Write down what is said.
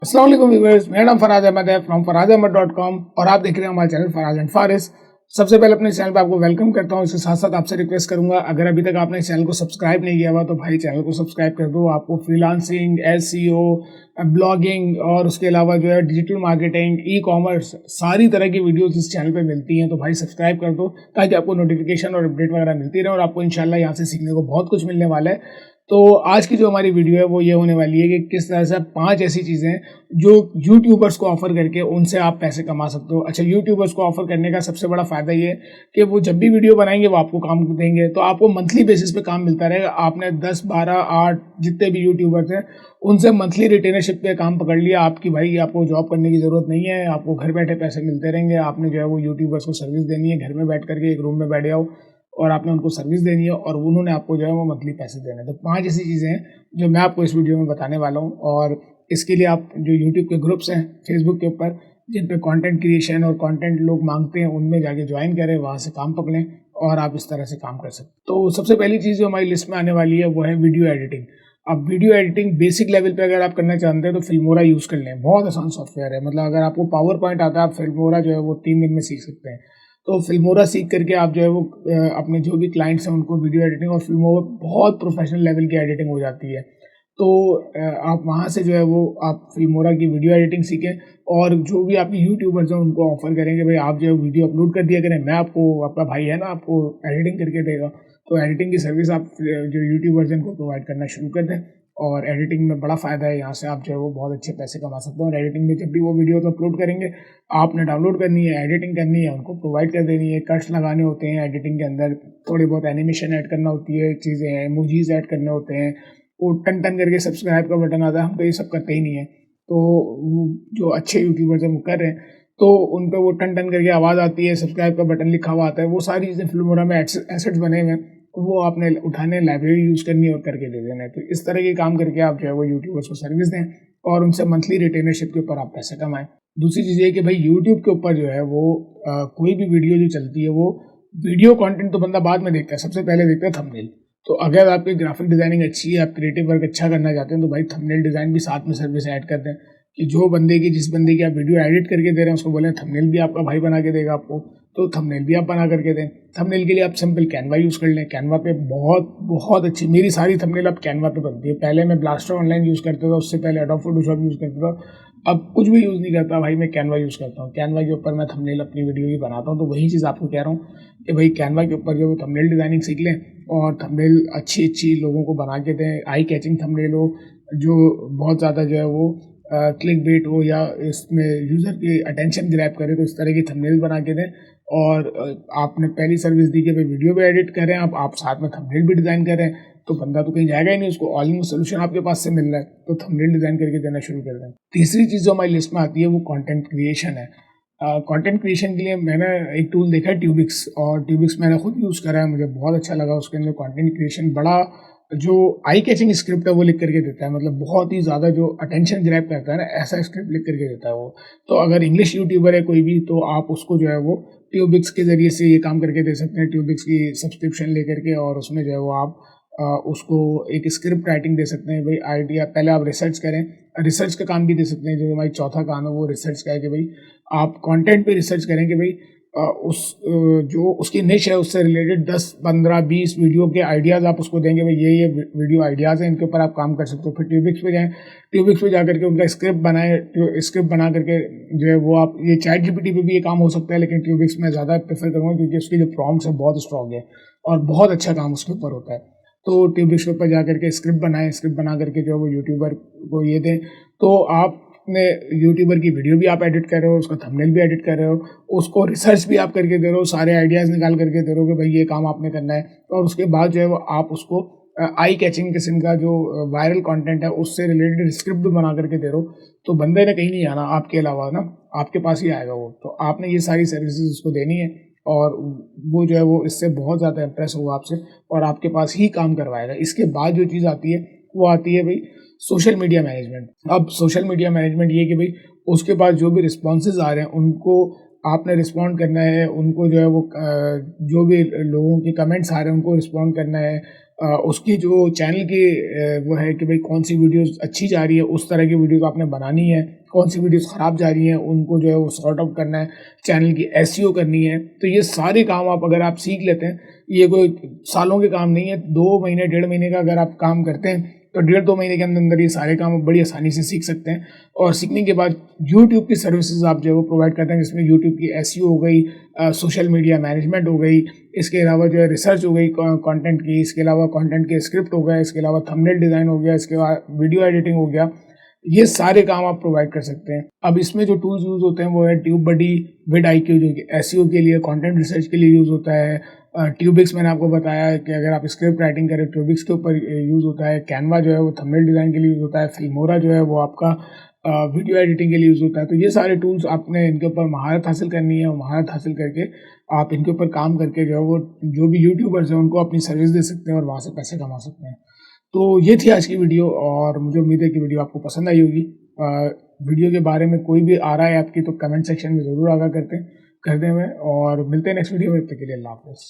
अस्सलाम वालेकुम व्यूअर्स, मेरा नाम फराज अहमद है फ्रॉम फराजअहमद.com और आप देख रहे हैं हमारा चैनल फराज एंड फारिस। सबसे पहले अपने चैनल पे आपको वेलकम करता हूं। इसके साथ साथ आपसे रिक्वेस्ट करूंगा, अगर अभी तक आपने चैनल को सब्सक्राइब नहीं किया हुआ तो भाई चैनल को सब्सक्राइब कर दो। आपको फ्रीलांसिंग, एसईओ, ब्लॉगिंग और उसके अलावा जो है डिजिटल मार्केटिंग, ई कॉमर्स, सारी तरह की वीडियोस इस चैनल पे मिलती हैं। तो भाई सब्सक्राइब कर दो ताकि आपको नोटिफिकेशन और अपडेट वगैरह मिलती रहे और आपको इंशाल्लाह यहाँ से सीखने को बहुत कुछ मिलने वाला है। तो आज की जो हमारी वीडियो है वो ये होने वाली है कि किस तरह से 5 ऐसी चीज़ें हैं जो यूट्यूबर्स को ऑफर करके उनसे आप पैसे कमा सकते हो। अच्छा, यूट्यूबर्स को ऑफर करने का सबसे बड़ा फ़ायदा ये है कि वो जब भी वीडियो बनाएंगे वो आपको काम देंगे, तो आपको मंथली बेसिस पे काम मिलता रहेगा। आपने 10, 12, 8 जितने भी यूट्यूबर्स हैं उनसे मंथली रिटेनरशिप पे काम पकड़ लिया आपकी, भाई आपको जॉब करने की ज़रूरत नहीं है, आपको घर बैठे पैसे मिलते रहेंगे। आपने जो है वो यूट्यूबर्स को सर्विस देनी है, घर में बैठ करके एक रूम में बैठ जाओ और आपने उनको सर्विस देनी है और उन्होंने आपको जो है वो मंथली पैसे देने हैं। तो 5 ऐसी चीज़ें हैं जो मैं आपको इस वीडियो में बताने वाला हूँ और इसके लिए आप जो यूट्यूब के ग्रुप्स हैं फेसबुक के ऊपर जिन पे कंटेंट क्रिएशन और कंटेंट लोग मांगते हैं उनमें जाके ज्वाइन करें, वहाँ से काम पकड़ें और आप इस तरह से काम कर सकते हैं। तो सबसे पहली चीज़ जो हमारी लिस्ट में आने वाली है वो है वीडियो एडिटिंग। अब वीडियो एडिटिंग बेसिक लेवल पे अगर आप करना चाहते हैं तो फिल्मोरा यूज़ कर लें, बहुत आसान सॉफ्टवेयर है। मतलब अगर आपको पावर पॉइंट आता है आप फिल्मोरा जो है वो 3 दिन में सीख सकते हैं। तो फिल्मोरा सीख करके आप जो है वो अपने जो भी क्लाइंट्स हैं उनको वीडियो एडिटिंग, और फिल्मोरा बहुत प्रोफेशनल लेवल की एडिटिंग हो जाती है। तो आप वहाँ से जो है वो आप फिल्मोरा की वीडियो एडिटिंग सीखें और जो भी आपके यूट्यूबर्स हैं उनको ऑफर करेंगे, भाई आप जो है वीडियो अपलोड कर दिया करें, मैं आपको, आपका भाई है ना, आपको एडिटिंग करके देगा। तो एडिटिंग की सर्विस आप जो यूट्यूबर्स हैं उनको प्रोवाइड करना शुरू कर दें और एडिटिंग में बड़ा फ़ायदा है। यहाँ से आप जो है वो बहुत अच्छे पैसे कमा सकते हो और एडिटिंग में जब भी वो वीडियो अपलोड करेंगे आपने डाउनलोड करनी है, एडिटिंग करनी है, उनको प्रोवाइड कर देनी है, कट्स लगाने होते हैं एडिटिंग के अंदर, थोड़ी बहुत एनिमेशन ऐड करना होती है, चीज़ें हैं, इमोजीज ऐड करने होते हैं, वो टन टन करके सब्सक्राइब का बटन आता है, हम तो ये सब करते ही नहीं है। तो जो अच्छे यूट्यूबर्स हैं वो कर रहे हैं, तो उन पे वो टन टन करके आवाज़ आती है, सब्सक्राइब का बटन लिखा हुआ आता है, वो सारी चीज़ें फिल्मोरा में एसेट्स बने हुए हैं, वो आपने उठाने, लाइब्रेरी यूज़ करनी है और करके दे देना है। तो इस तरह के काम करके आप जो है वो यूट्यूबर्स को सर्विस दें और उनसे मंथली रिटेनरशिप के ऊपर आप पैसे कमाएं। दूसरी चीज़ ये कि भाई यूट्यूब के ऊपर जो है वो कोई भी वीडियो जो चलती है वो वीडियो कंटेंट तो बंदा बाद में देखता है, सबसे पहले देखता है थंबनेल। तो अगर आपकी ग्राफिक डिज़ाइनिंग अच्छी है, आप क्रिएटिव वर्क अच्छा करना चाहते हैं तो भाई थंबनेल डिज़ाइन भी साथ में सर्विस ऐड कर दें कि जो बंदे की, जिस बंदे की आप वीडियो एडिट करके दे रहे हैं उसको बोलें थंबनेल भी आपका भाई बना के देगा आपको, तो थंबनेल भी आप बना करके दें। थंबनेल के लिए आप सिंपल कैनवा यूज़ कर लें, कैनवा पे बहुत बहुत अच्छी, मेरी सारी थंबनेल अब कैनवा पे बनती है। पहले मैं ब्लास्टर ऑनलाइन यूज़ करता था, उससे पहले एडोब फोटोशॉप यूज़ करता था, अब कुछ भी यूज़ नहीं करता भाई, मैं कैनवा यूज़ करता हूँ। कैनवा के ऊपर मैं थंबनेल अपनी वीडियो की बनाता हूँ। तो वही चीज़ आपको कह रहा हूँ कि भाई कैनवा के ऊपर जो थंबनेल डिज़ाइनिंग सीख लें और थंबनेल अच्छी अच्छी लोगों को बना के दें, आई कैचिंग थंबनेल हो, जो बहुत ज़्यादा जो है वो क्लिक बेट हो या इसमें यूज़र की अटेंशन ग्रैब करे, तो इस तरह की थंबनेल बना के दें। और आपने पहली सर्विस दी कि भाई वीडियो भी एडिट करें, आप साथ में थंबनेल भी डिज़ाइन करें, तो बंदा तो कहीं जाएगा ही नहीं, उसको ऑल इन सोल्यूशन आपके पास से मिल रहा है, तो थंबनेल डिज़ाइन करके देना शुरू कर दें। तीसरी चीज़ जो हमारी लिस्ट में आती है वो कंटेंट क्रिएशन है। कंटेंट क्रिएशन के लिए मैंने एक टूल देखा है ट्यूबिक्स, और ट्यूबिक्स मैंने खुद यूज़ करा है, मुझे बहुत अच्छा लगा। उसके अंदर कंटेंट क्रिएशन बड़ा जो आई कैचिंग स्क्रिप्ट है वो लिख करके देता है, मतलब बहुत ही ज़्यादा जो अटेंशन ग्रैब करता है ना, ऐसा स्क्रिप्ट लिख करके देता है वो। तो अगर इंग्लिश यूट्यूबर है कोई भी तो आप उसको जो है वो ट्यूबिक्स के ज़रिए से ये काम करके दे सकते हैं, ट्यूबिक्स की सब्सक्रिप्शन लेकर के, और उसमें जो है वो आप उसको एक स्क्रिप्ट राइटिंग दे सकते हैं। भाई आइडिया पहले आप रिसर्च करें, रिसर्च का काम भी दे सकते हैं। जो हमारी चौथा काम है वो रिसर्च का है कि भाई आप कंटेंट पे रिसर्च करें कि भाई जो उसकी निश है उससे रिलेटेड 10, 15, 20 वीडियो के आइडियाज़ आप उसको देंगे, भाई ये वीडियो आइडियाज़ हैं, इनके ऊपर आप काम कर सकते हो। फिर ट्यूबिक्स पे जाएँ, ट्यूबिक्स पे जा करके उनका स्क्रिप्ट बनाएं, स्क्रिप्ट बना करके जो है वो आप, ये चैट जीपीटी पे भी ये काम हो सकता है लेकिन ट्यूबिक्स में ज़्यादा प्रेफर करूँगा क्योंकि उसकी जो प्रॉम्प्ट्स है बहुत स्ट्रॉन्ग है और बहुत अच्छा काम उसके ऊपर होता है। तो ट्यूबिक्स के ऊपर जा करके स्क्रिप्ट बनाएं, स्क्रिप्ट बना करके जो है वो यूट्यूबर को ये दें, तो आप अपने यूट्यूबर की वीडियो भी आप एडिट कर रहे हो, उसका थंबनेल भी एडिट कर रहे हो, उसको रिसर्च भी आप करके दे रहे हो, सारे आइडियाज़ निकाल करके दे रहे हो कि भाई ये काम आपने करना है, और उसके बाद जो है वो आप उसको आई कैचिंग किस्म का जो वायरल कंटेंट है उससे रिलेटेड स्क्रिप्ट भी बना करके दे रहे हो, तो बंदे ने कहीं नहीं आना आपके अलावा ना, आपके पास ही आएगा वो। तो आपने ये सारी सर्विसेज उसको देनी है और वो जो है वो इससे बहुत ज़्यादा इम्प्रेस होगा आपसे और आपके पास ही काम करवाएगा। इसके बाद जो चीज़ आती है वो आती है भाई सोशल मीडिया मैनेजमेंट। अब सोशल मीडिया मैनेजमेंट ये कि भाई उसके पास जो भी रिस्पॉन्सेज आ रहे हैं उनको आपने रिस्पॉन्ड करना है, उनको जो है वो जो भी लोगों के कमेंट्स आ रहे हैं उनको रिस्पॉन्ड करना है, उसकी जो चैनल की वो है कि भाई कौन सी वीडियोस अच्छी जा रही है, उस तरह की वीडियोस आपने बनानी है, कौन सी वीडियोस ख़राब जा रही हैं उनको जो है वो सॉर्ट आउट करना है, चैनल की एसईओ करनी है। तो ये सारे काम अगर आप सीख लेते हैं, ये कोई सालों के काम नहीं है, 2 महीने 1.5 महीने का अगर आप काम करते हैं तो 1.5-2 महीने के अंदर ये सारे काम आप बड़ी आसानी से सीख सकते हैं। और सीखने के बाद यूट्यूब की सर्विसेज आप जो है वो प्रोवाइड करते हैं, जिसमें यूट्यूब की एसईओ हो गई, सोशल मीडिया मैनेजमेंट हो गई, इसके अलावा जो है रिसर्च हो गई कंटेंट की, इसके अलावा कंटेंट के स्क्रिप्ट हो गए, इसके अलावा थंबनेल डिज़ाइन हो गया, इसके बाद वीडियो एडिटिंग हो गया। ये सारे काम आप प्रोवाइड कर सकते हैं। अब इसमें जो टूल्स यूज़ होते हैं वो है ट्यूबबडी, विडआईक्यू जो कि एसईओ के लिए, कंटेंट रिसर्च के लिए यूज़ होता है। ट्यूबिक्स मैंने आपको बताया है कि अगर आप स्क्रिप्ट राइटिंग करें ट्यूबिक्स के ऊपर यूज़ होता है। कैनवा जो है वो थंबनेल डिज़ाइन के लिए यूज़ होता है। फिल्मोरा जो है वो आपका वीडियो एडिटिंग के लिए यूज़ होता है। तो ये सारे टूल्स आपने इनके ऊपर महारत हासिल करनी है, और महारत हासिल करके आप इनके ऊपर काम करके जो है वो जो भी यूट्यूबर्स हैं उनको अपनी सर्विस दे सकते हैं और वहाँ से पैसे कमा सकते हैं। तो ये थी आज की वीडियो, और मुझे उम्मीद है कि वीडियो आपको पसंद आई होगी। वीडियो के बारे में कोई भी आ रहा है आपकी तो कमेंट सेक्शन में ज़रूर आगा कर दें हमें, और मिलते हैं नेक्स्ट वीडियो में। तब तक के लिए अल्लाह हाफ़िज़।